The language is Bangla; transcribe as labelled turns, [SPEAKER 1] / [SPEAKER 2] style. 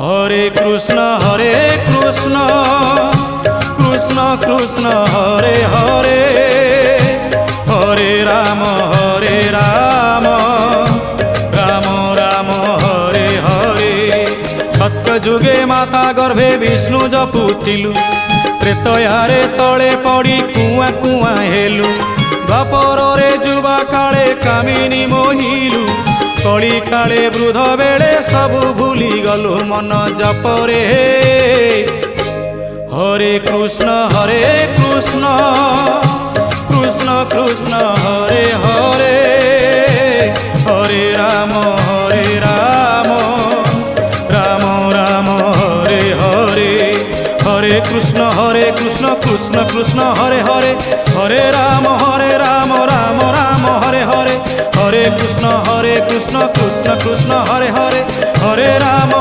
[SPEAKER 1] হরে কৃষ্ণ কৃষ্ণ কৃষ্ণ হরে হরে, হরে রাম রাম রাম হরে হরে। সত্য যুগে মাতা গর্ভে বিষ্ণু জপুଥିଲୁ, ତ୍ରେତୟାରେ ତଳେ ପଡ଼ି କୁଆଁ କୁଆଁ ହେଲୁ, ଦ୍ୱାପରରେ ଯୁବା କାଳେ କାମିନୀ ମୋହିଲୁ, କଳି କାଳେ ବୃଦ୍ଧ ବେଳେ ସବୁ ଭୁଲି ଗଲୁ ମନ ଜପରେ। হরে কৃষ্ণ কৃষ্ণ কৃষ্ণ হরে হরে, হরে রাম রাম রাম হরে হরে। হরে কৃষ্ণ কৃষ্ণ কৃষ্ণ হরে হরে, হরে রাম রাম রাম হরে হরে। হরে কৃষ্ণ কৃষ্ণ কৃষ্ণ হরে হরে, হরে রাম